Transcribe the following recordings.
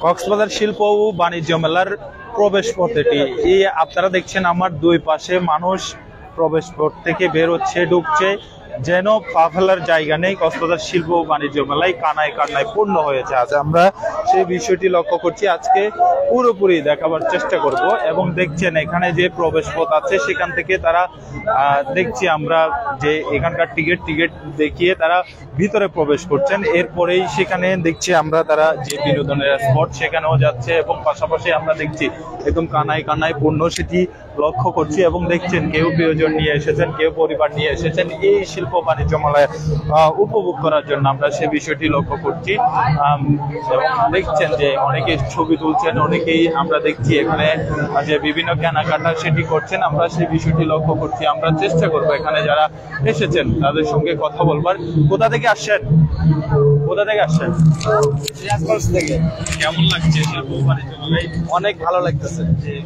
কক্সবাজার শিল্প ও বাণিজ্য মেলার প্রবেশ পথ এটি। এই আপনারা দেখছেন আমার দুই পাশে মানুষ প্রবেশ পথ থেকে বের হচ্ছে, ঢুকছে, যেন পা ফেলার জায়গা নেই। কক্সবাজার শিল্প ও বাণিজ্য মেলায় কানায় কান্নায় পূর্ণ হয়েছে। আজ আমরা সেই বিষয়টি লক্ষ্য করছি, আজকে পুরোপুরি দেখাবার চেষ্টা করব। এবং দেখছেন এখানে যে প্রবেশ পথ আছে সেখান থেকে তারা দেখছি আমরা যে এখানকার টিকিট দেখিয়ে তারা ভিতরে প্রবেশ করছেন। এরপরেই সেখানে দেখছি আমরা তারা যে বিনোদনের স্পট সেখানেও যাচ্ছে, এবং পাশাপাশি আমরা দেখছি একদম কানায় কানায় পূর্ণ সেটি লক্ষ্য করছি। এবং দেখছেন কেউ প্রিয়জন নিয়ে এসেছেন, কেউ পরিবার নিয়ে এসেছেন এই শিল্প বাণিজ্য মেলায় উপভোগ করার জন্য। আমরা সে বিষয়টি লক্ষ্য করছি এবং দেখছেন যে অনেকে ছবি তুলছেন, অনেকেই আমরা দেখছি এখানে যে বিভিন্ন কেনাকাটা সেটি করছেন। আমরা সেই বিষয়টি লক্ষ্য করছি। আমরা চেষ্টা করবো এখানে যারা এসেছেন তাদের সঙ্গে কথা বলবার। কোথা থেকে আসছেন? কোথা থেকে আসছেন? থেকে। কেমন লাগছে শিল্প বাণিজ্য মেলায়? অনেক ভালো লাগতেছে।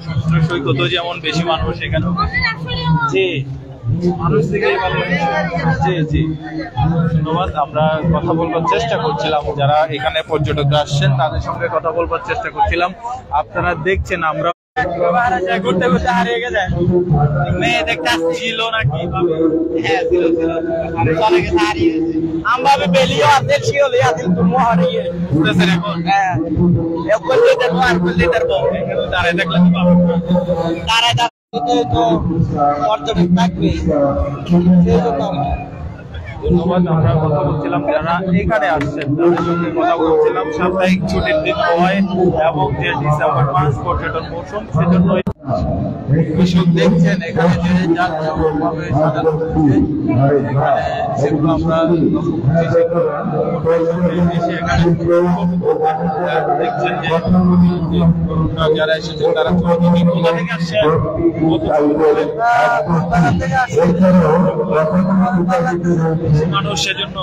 সমুদ্র সৈকত যেমন বেশি মানুষ, এখানেও জি মানুষ থেকেই ভালো লাগছে। জি জি ধন্যবাদ। আমরা কথা বলবার চেষ্টা করছিলাম যারা এখানে পর্যটকরা আসছেন তাদের সঙ্গে কথা বলবার চেষ্টা করছিলাম। আপনারা দেখছেন আমরা ঘুরতে ঘুরতে হারিয়ে গেছে। মেয়ে দেখতে আসছিল নাকি? হ্যাঁ আমরা বেলিও আদিল শিওলি আদিল তুমি হারিয়ে ঘুরতেছেন এখন। হ্যাঁ করলে দেখবো আর করলে দেখবো দাঁড়ায় দেখলে দাঁড়ায় তো পর্যটক থাকবে। ধন্যবাদ। আমরা কথা বলছিলাম যারা এখানে আসছেন তাদের সঙ্গে কথা বলছিলাম। সাপ্তাহিক ছুটির দিন হয় এবং যে ডিসেম্বর মাস পর্যটন মৌসুম, সেজন্য কৃষক দেখছেন এখানে যে যানভাবে সাজানো হচ্ছে, এখানে সেগুলো আমরা দেখছেন যে যারা এসেছেন তারা কোথা থেকে আসছেন? মানুষ সেজন্য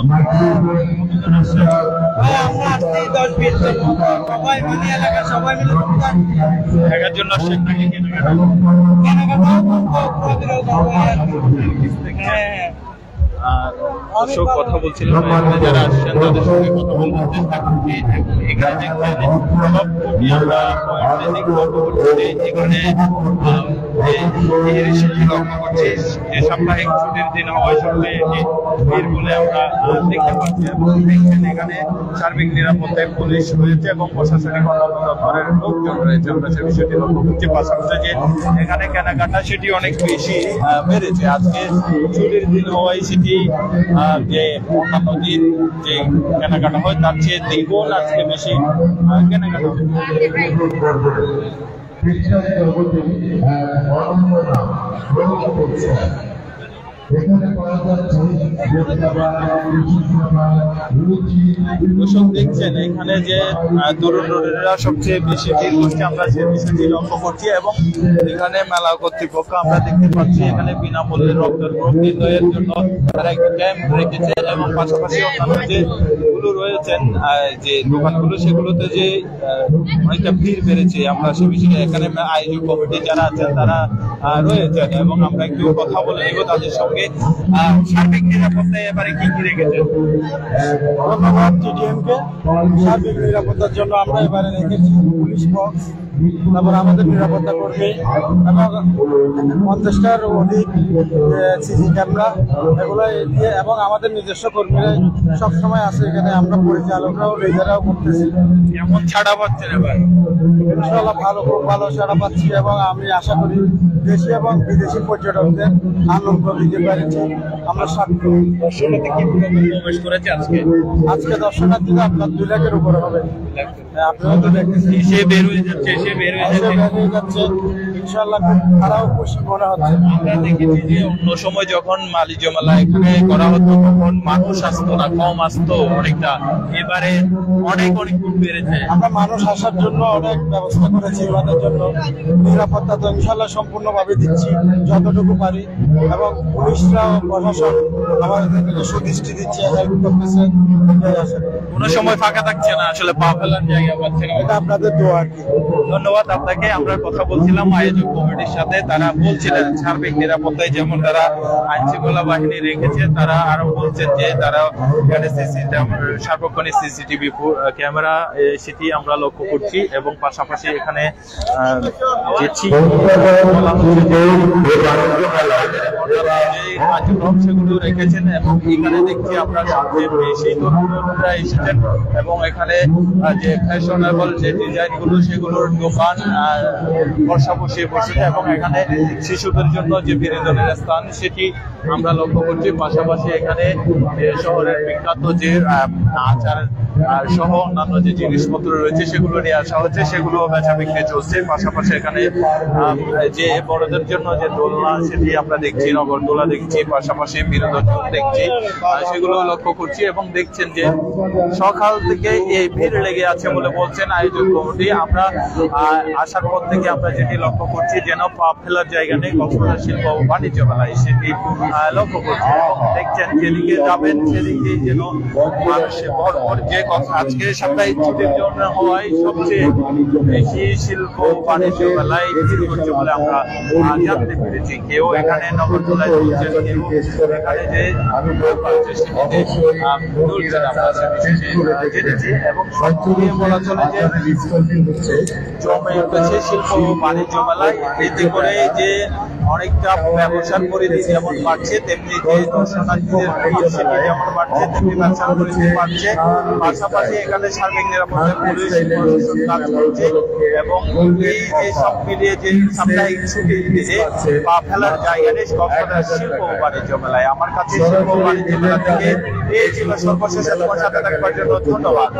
দেখার জন্য আসছেন নাকি দর্শক কথা বলছিলাম যারা আসছেন তাদের সঙ্গে কথা বলতে চেষ্টা করছি। এখানে যে সাপ্তাহিক ছুটির দিন হওয়ায় সপ্তাহে ভিড় বলে আমরা দেখতে পাচ্ছি। এবং দেখছেন এখানে সার্বিক নিরাপত্তায় পুলিশ রয়েছে এবং প্রশাসনিক অন্যান্য দপ্তরের লোকজন রয়েছে। আমরা সে বিষয়টি লক্ষ্য করছি। পাশাপাশি যে এখানে কেনাকাটা সেটি অনেক বেশি বেড়েছে। আজকে ছুটির দিন হওয়ায় সেটি যে অন্যান্য দিন যে কেনাকাটা হয় তার চেয়ে দ্বিগুণ আজকে বেশি কেনাকাটা হয়। দর্শক দেখছেন এখানে যে তরুণরা সবচেয়ে বেশি ভিড় করছে, আমরা সে বিষয়টি লক্ষ্য করছি। এবং এখানে মেলা কর্তৃপক্ষ আমরা দেখতে পাচ্ছি এখানে বিনামূল্যে রক্তের গ্রুপ নির্ণয়ের জন্য তারা একটি ক্যাম্প রেখেছে। এবং পাশাপাশি অন্যান্য যেগুলো রয়েছেন যে দোকানগুলো সেগুলোতে যে অনেকটা ভিড় বেড়েছে, আমরা সে বিষয়ে এখানে আয়োজক কমিটি যারা আছেন তারা রয়েছেন। এবং আমরা একটু কথা বলে নেব তাদের সঙ্গে। সার্বিক নিরাপত্তায় এবারে কি কি রেখেছেন? ধন্যবাদ টিটিএমকে। সার্বিক নিরাপত্তার জন্য আমরা এবারে রেখেছি পুলিশ বক্স, তারপর আমাদের নিরাপত্তা কর্মী এবং 50টার অধিক সিসি ক্যামেরা এগুলো দিয়ে, এবং আমাদের নিজস্ব কর্মীরা সবসময় আছে এখানে। আমরা পরিচালকরাও নিজেরাও করতেছি। কেমন ছাড়া পাচ্ছেন এবার? ইনশাআল্লাহ ভালো, খুব ভালো ছাড়া পাচ্ছি। এবং আমি আশা করি দেশি এবং বিদেশি পর্যটকদের আনন্দ দিতে পারছি। আমরা দর্শনার্থী কি প্রবেশ করেছে আজকে দর্শনার্থীরা আপনার 2 লাখের উপরে হবে। আপনারা তো দেখতেছেন সে বের হয়ে যাচ্ছে। ইনশাআল্লাহ তারাও খুশি মনে হচ্ছে। আমরা দেখেছি যে অন্য সময় যখন বাণিজ্য মেলা এখানে করা হতো তখন মানুষ আসতো না, কম আসতো অনেকটা। এবারে অনেক গুণ বেড়েছে। আমরা মানুষ আসার জন্য অনেক ব্যবস্থা করেছি ওদের জন্য। নিরাপত্তা তো ইনশাআল্লাহ সম্পূর্ণভাবে দিচ্ছি যতটুকু পারি। এবং পুলিশরা প্রশাসন আমাদেরকে সুদৃষ্টি দিচ্ছে, হেল্প করতেছে। কোনো সময় ফাঁকা থাকছে না, আসলে পা ফেলার জায়গা পাচ্ছে না। এটা আপনাদের দোয়া আর কি। ধন্যবাদ আপনাকে। আমরা কথা বলছিলাম আয়োজক কমিটির সাথে তারা বলছিলেন সার্বিক নিরাপত্তায় যেমন তারা আইন শৃঙ্খলা বাহিনী রেখেছে, তারা আরো বলছেন যে তারা সার্বক্ষণিক সিসিটিভি ক্যামেরা সেটি আমরা লক্ষ্য করছি এবং পাশাপাশি এখানে কার্যক্রম সেগুলো রেখেছেন এবং এখানে দেখছি আমরা সবচেয়ে বেশি তরুণরা এসেছেন এবং এখানে যে ফ্যাশনেবল যে ডিজাইন গুলো সেগুলোর দোকান বর্ষা বসিয়ে বসেছে এবং এখানে শিশুদের জন্য যে বিনোদনের স্থান সেটি আমরা লক্ষ্য করছি। পাশাপাশি এখানে শহরের বিখ্যাত যে আচার সহ অন্যান্য যে জিনিসপত্র রয়েছে সেগুলো নিয়ে আসা হচ্ছে, সেগুলো বেচা বিক্রি চলছে। পাশাপাশি এখানে যে বড়দের জন্য যে দোলনা সেটি আমরা দেখছি, নগরদোলা দেখছি, পাশাপাশি বিনোদন দেখছি, সেগুলো লক্ষ্য করছি এবং দেখছেন যে সকাল থেকে এই ভিড় লেগে আছে বলে বলছেন আয়োজক কমিটি। আমরা আসার পর থেকে আমরা যেটি লক্ষ্য করছি যেন পা ফেলার জায়গা নেই কক্সবাজার শিল্প ও বাণিজ্য মেলায়, সেটি লক্ষ্য করছি এবং দেখছেন যেদিকে যাবেন সেদিকে যেন মানুষের ভরপুর। যে আজকে সাপ্তাহিক ছুটির জন্য হওয়ায় সবচেয়ে বেশি শিল্প বাণিজ্য মেলায় ভিড় করছে বলে আমরা জানতে পেরেছি। কেউ এখানে নগরদোলায় চলছেন, কেউ এখানে যে জেনেছি এবং সব মিলিয়ে বলা চলে যে জমে উঠেছে শিল্প বাণিজ্য মেলায়। এতে করে যে অনেকটা ব্যবসার পরিধি যেমন বাড়ছে তেমনি যে দর্শনার্থীদের ভিড় সেটি যেমন বাড়ছে তেমনি ব্যবসার পরিধি বাড়ছে। পাশাপাশি এখানে সার্বিক নিরাপত্তা পুলিশ প্রশাসন কাজ করছে এবং এই যে সব মিলিয়ে যে সাপ্তাহিক ছুটির দিনে পা ফেলার জায়গা নেই কক্সবাজার শিল্প ও বাণিজ্য মেলায়। আমার কাছে শিল্প ও বাণিজ্য মেলা থেকে এই ছিল সর্বশেষ। তোমার সাথে থাকবার জন্য ধন্যবাদ।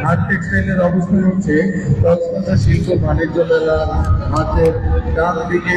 আর্ট টেক্সটাইলের অবস্থান হচ্ছে কক্সবাজার শিল্প বাণিজ্য মেলার মাঠের ডান দিকে।